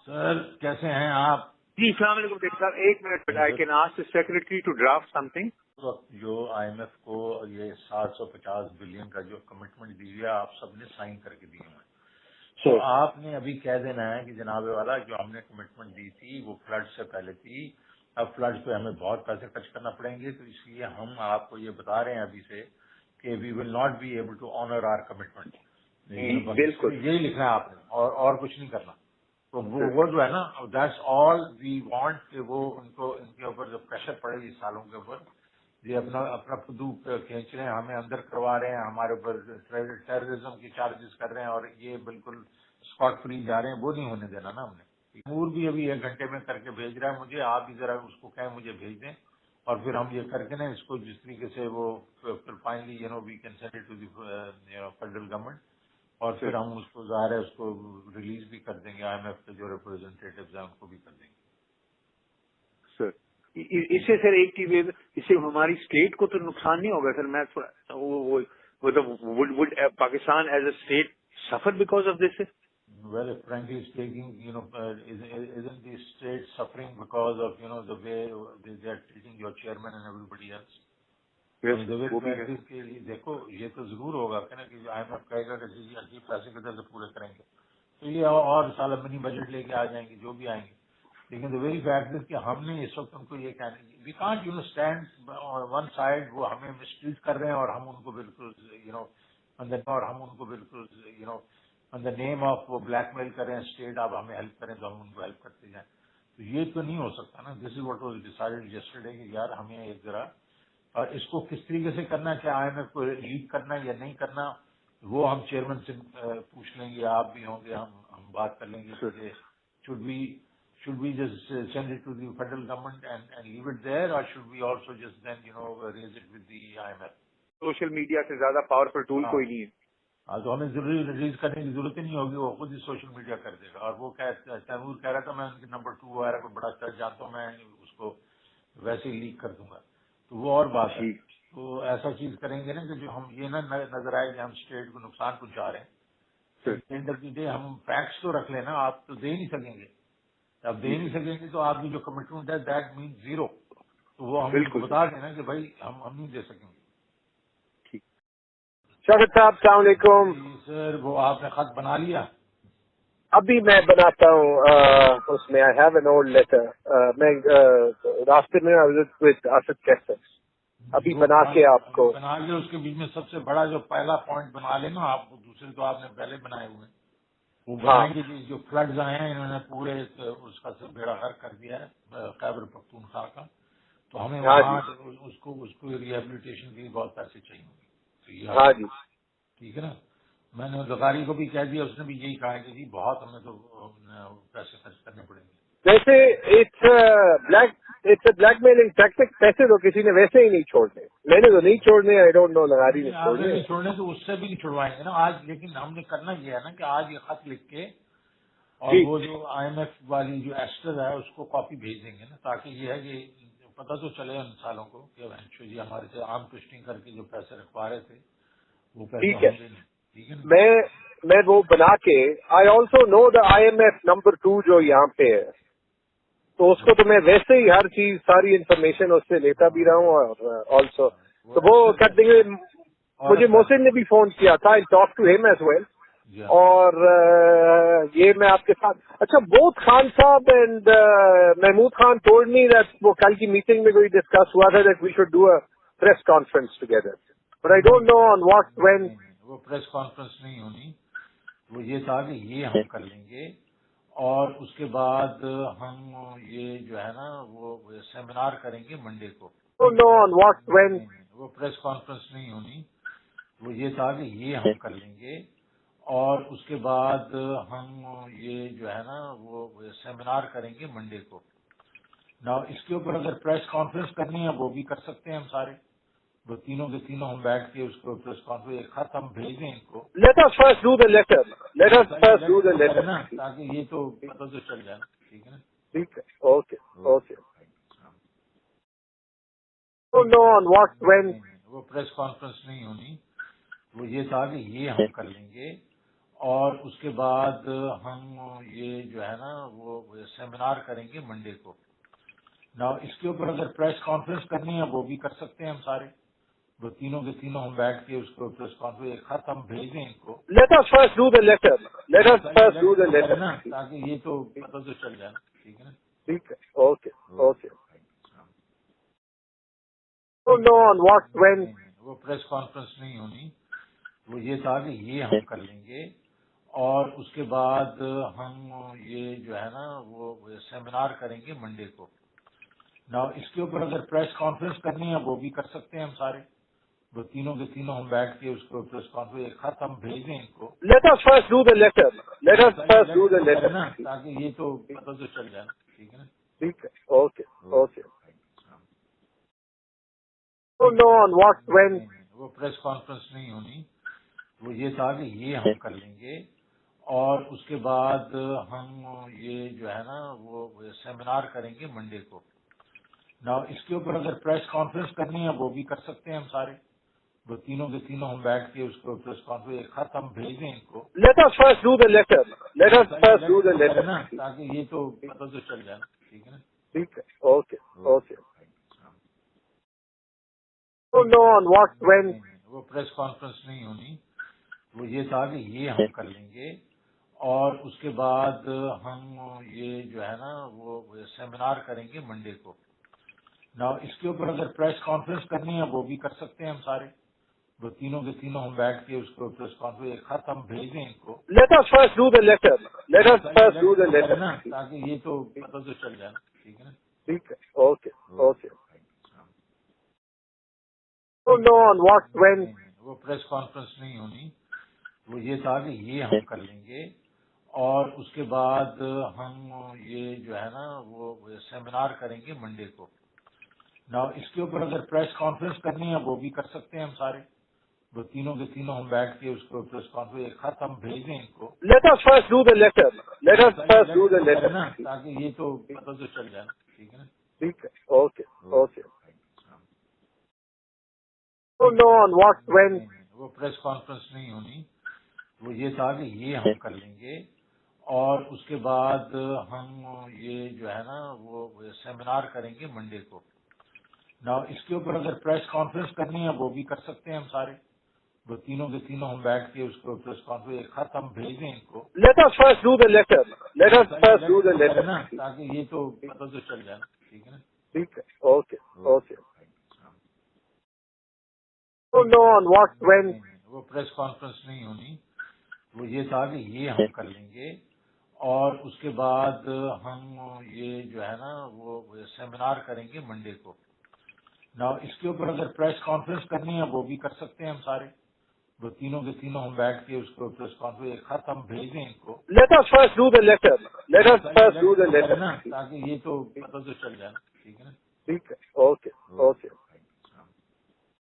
سر کیسے ہیں آپ؟ جی السلام علیکم ڈاکٹر صاحب. ایک منٹ, I can ask the secretary to draft something. جو آئی ایم ایف کو یہ 750 بلین کا جو کمٹمنٹ دی ہے آپ سب نے سائن کر کے دیے ہیں. تو آپ نے ابھی کہہ دینا ہے کہ جناب والا جو ہم نے کمٹمنٹ دی تھی وہ فلڈ سے پہلے تھی, اب فلڈ پہ ہمیں بہت پیسے خرچ کرنا پڑیں گے, تو اس لیے ہم آپ کو یہ بتا رہے ہیں ابھی سے کہ we will not be able to honour our commitment. بالکل یہی لکھنا ہے آپ نے, اور کچھ نہیں کرنا. تو وہ جو ہے نا دیٹس آل وی وانٹ کہ وہ ان کے اوپر جو پریشر پڑے اس سالوں کے اوپر, یہ اپنا پدو کھینچ رہے ہیں, ہمیں اندر کروا رہے ہیں, ہمارے اوپر ٹیررزم کی چارجز کر رہے ہیں, اور یہ بالکل اسکاٹ فری جا رہے ہیں. وہ نہیں ہونے دینا نا ہم نے. امور بھی ابھی 1 گھنٹے میں کر کے بھیج رہا ہے مجھے, آپ بھی ذرا اس کو کہیں مجھے بھیج دیں, اور پھر ہم یہ کر کے نا اس کو جس طریقے سے وہ finally we can send it to the federal government, اور پھر ہم اس کو ظاہر ہے اس کو ریلیز بھی کر دیں گے, آئی ایم ایف کے جو ریپرزینٹیٹیوز ہیں ان کو بھی کر دیں گے. سر اس سے سر ایک چیز, اس سے ہماری اسٹیٹ کو تو نقصان نہیں ہوگا سر؟ میں would Pakistan as a state suffer because of this? Well, frankly speaking, isn't the state suffering because of, the way they are treating your chairman and everybody else? دیکھو یہ تو ضرور ہوگا کہ نا کہ آئی ایم ایف کہے گا کہ جی عجیب پیسے کدھر سے پورے کریں گے, تو یہ اور سال منی بجٹ لے کے آ جائیں گے جو بھی آئیں گے. لیکن دا ویری فیکٹ از کہ ہم نے اس وقت ان کو یہ کہنا, we can't stand one side, وہ ہمیں مسٹریٹ کر رہے ہیں اور ہم ان کو بالکل آن دا نیم آف وہ بلیک میل کریں اسٹیٹ, آپ ہمیں ہیلپ کریں تو ہم ان کو ہیلپ کرتے جائیں. تو یہ تو نہیں ہو سکتا نا. This is what was decided yesterday کہ یار ہمیں ایک ذرا, اور اس کو کس طریقے سے کرنا ہے, کیا آئی ایم ایف کو لیڈ کرنا ہے یا نہیں کرنا, وہ ہم چیئرمین سے پوچھ لیں گے, آپ بھی ہوں گے, ہم بات کر لیں گے. should we just send it to the federal government and leave it there, or should we also just then raise it with the IMF? Social media سے زیادہ پاورفل ٹول کوئی نہیں ہے. ہاں تو ہمیں ضروری ریلیز کرنے کی ضرورت ہی نہیں ہوگی, وہ خود ہی سوشل میڈیا کر دے گا. اور وہ تیمور کہہ رہا تھا میں ان کے نمبر 2 وغیرہ کو بڑا چرچ جانتا ہوں, میں اس کو ویسے ہی لیک کر دوں گا. تو وہ اور بات ہے. تو ایسا چیز کریں گے نا کہ جو ہم یہ نہ نظر آئے کہ ہم اسٹیٹ کو نقصان پہنچا رہے ہیں. اینڈ آف دی ڈے ہم فیکٹس تو رکھ لیں نا, آپ تو دے نہیں سکیں گے. آپ دے نہیں سکیں گے تو آپ کی جو کمٹمنٹ ہے دیٹ مینس 0. تو وہ ہم بالکل بتا دینا کہ بھائی ہم نہیں دے سکیں گے. شوکت صاحب السلام علیکم. سر وہ آپ نے خط بنا لیا؟ ابھی میں بناتا ہوں اس میں I have an old letter. میں راستے میں آصف کیسر ابھی بنا کے آپ کو بنا کے اس کے بیچ میں سب سے بڑا جو پہلا پوائنٹ بنا لینا آپ, دوسرے تو آپ نے پہلے بنائے ہوئے, وہ بنائیں گے جی جو فلڈز آئے ہیں انہوں نے پورے اس کا بیڑا غرق کر دیا ہے خیبر پختونخوا کا, تو ہمیں وہاں اس کو ریہیبلیٹیشن کے لیے بہت پیسے چاہیے ہوں گے. ہاں جی ٹھیک ہے نا. میں نے لغاری کو بھی کہہ دیا, اس نے بھی یہی کہا کہ جی بہت ہمیں تو پیسے خرچ کرنے پڑیں گے. ویسے it's a blackmailing tactic. پیسے تو کسی نے ویسے ہی نہیں چھوڑنے, میں نے تو نہیں چھوڑنے, آئی ڈونٹ نو لغاری نے چھوڑنے تو اس سے بھی نہیں چھڑوائیں گے نا آج. لیکن ہم نے کرنا یہ ہے نا کہ آج یہ خط لکھ کے اور وہ جو آئی ایم ایف والی جو ایسٹر ہے اس کو کاپی بھیج دیں گے نا, تاکہ یہ ہے کہ پتہ تو چلے ان سالوں کو کہ جی ہمارے سے عام ٹوسٹنگ کر کے جو پیسے رکھوا رہے تھے وہ پیسے ہوں گے نہیں. ٹھیک ہے نا. میں وہ بنا کے I also know the I M F number 2 جو یہاں پہ ہے, تو اس کو تو میں ویسے ہی ہر چیز ساری انفارمیشن اس سے لیتا بھی رہا ہوں. اور آلسو تو وہ کر دیں گے. مجھے محسن نے بھی فون کیا تھا, I talk to him as well. اور یہ میں آپ کے ساتھ اچھا بوتھ خان صاحب and Mahmood Khan told me that وہ کل کی میٹنگ میں کوئی ڈسکس ہوا تھا that we should do a press conference together, but I don't know on what when. وہ پریس کانفرنس نہیں ہونی, وہ یہ تھا کہ یہ ہم کر لیں گے اور اس کے بعد ہم یہ جو ہے نا وہ سیمینار کریں گے منڈے کو. نو آن واٹ وین. وہ پریس کانفرنس نہیں ہونی, وہ یہ تھا کہ یہ ہم کر لیں گے اور اس کے بعد ہم یہ جو ہے نا وہ سیمینار کریں گے منڈے کو. نا اس کے اوپر اگر پریس کانفرنس کرنی ہے وہ بھی کر سکتے ہیں ہم سارے, وہ تینوں کے تینوں ہم بیٹھ کے اس کو پریس کانفرنس ایک خط ہم بھیج دیں ان کو. Let us first do the letter نا, تاکہ یہ تو پتہ تو چل جائے. ٹھیک ہے نا. ٹھیک ہے. Okay okay. Know on what when. وہ پریس کانفرنس نہیں ہونی, وہ یہ تھا کہ یہ ہم کر لیں گے اور اس کے بعد ہم یہ جو ہے نا وہ سیمینار کریں گے منڈے کو. نا اس کے اوپر اگر پریس کانفرنس کرنی ہے وہ بھی کر سکتے ہیں ہم سارے. وہ تینوں کے تینوں ہم بیٹھ کے اس کو پریس کانفرنس ایک خط ہم بھیج دیں ان کو. Let us first do the letter. Let us first do the letter. تاکہ یہ تو پتہ تو چل جائے نا. ٹھیک ہے نا. ٹھیک ہے. Okay okay. No on what when. وہ پریس کانفرنس نہیں ہونی. وہ یہ تھا کہ یہ ہم کر لیں گے اور اس کے بعد ہم یہ جو ہے نا وہ سیمینار کریں گے منڈے کو. نا اس کے اوپر اگر پریس کانفرنس کرنی ہے وہ بھی کر سکتے ہیں ہم سارے. وہ تینوں کے تینوں ہم بیٹھ کے اس کو پریس کانفرنس ایک خط ہم بھیج دیں ان کو. Let us first do the letter. Let us first do the letter. تاکہ یہ تو پتہ تو چل جائے نا. ٹھیک ہے نا. ٹھیک ہے. Okay okay. No on what when. وہ پریس کانفرنس نہیں ہونی. وہ یہ تھا کہ یہ ہم کر لیں گے اور اس کے بعد ہم یہ جو ہے نا وہ سیمینار کریں گے منڈے کو. نا اس کے اوپر اگر پریس کانفرنس کرنی ہے وہ بھی کر سکتے ہیں ہم سارے. وہ تینوں کے تینوں ہم بیٹھ کے اس کو پریس کانفرنس ایک خط ہم بھیج دیں ان کو. Let us first do the letter. Let us first do the letter. تاکہ یہ تو پتہ تو چل جائے نا. ٹھیک ہے نا. ٹھیک ہے. Okay okay. No on what when. وہ پریس کانفرنس نہیں ہونی. وہ یہ تھا کہ یہ ہم کر لیں گے اور اس کے بعد ہم یہ جو ہے نا وہ سیمینار کریں گے منڈے کو. نا اس کے اوپر اگر پریس کانفرنس کرنی ہے وہ بھی کر سکتے ہیں ہم سارے. وہ تینوں کے تینوں ہم بیٹھ کے اس کو پریس کانفرنس ایک خط ہم بھیج دیں ان کو. Let us first do the letter. Let us first do the letter. تاکہ یہ تو پتہ تو چل جائے نا. ٹھیک ہے نا. ٹھیک ہے. Okay okay. No on what when. وہ پریس کانفرنس نہیں ہونی. وہ یہ تھا کہ یہ ہم کر لیں گے اور اس کے بعد ہم یہ جو ہے نا وہ سیمینار کریں گے منڈے کو. نا اس کے اوپر اگر پریس کانفرنس کرنی ہے وہ بھی کر سکتے ہیں ہم سارے. وہ تینوں کے تینوں ہم بیٹھ کے اس کو پریس کانفرنس ایک خط ہم بھیج دیں ان کو. Let us first do the letter. Let us first do the letter. تاکہ یہ تو پتہ تو چل جائے نا. ٹھیک ہے نا. ٹھیک ہے. Okay okay. No on what when. وہ پریس کانفرنس نہیں ہونی. وہ یہ تھا کہ یہ ہم کر لیں گے اور اس کے بعد ہم یہ جو ہے نا وہ سیمینار کریں گے منڈے کو. نا اس کے اوپر اگر پریس کانفرنس کرنی ہے وہ بھی کر سکتے ہیں ہم سارے. وہ تینوں کے تینوں ہم بیٹھ کے اس کو پریس کانفرنس ایک خط ہم بھیج دیں ان کو. Let us first do the letter. Let us first do the letter. تاکہ یہ تو پتہ تو چل جائے نا. ٹھیک ہے نا. ٹھیک ہے. Okay okay. No on what when. وہ پریس کانفرنس نہیں ہونی. وہ یہ تھا کہ یہ ہم کر لیں گے اور اس کے بعد ہم یہ جو ہے نا وہ سیمینار کریں گے منڈے کو. نا اس کے اوپر اگر پریس کانفرنس کرنی ہے وہ بھی کر سکتے ہیں ہم سارے. وہ تینوں کے تینوں ہم بیٹھ کے اس کو پریس کانفرنس ایک خط ہم بھیج دیں ان کو. Let us first do the letter. Let us first do the letter. تاکہ یہ تو پتہ تو چل جائے نا. ٹھیک ہے نا. ٹھیک ہے. Okay okay.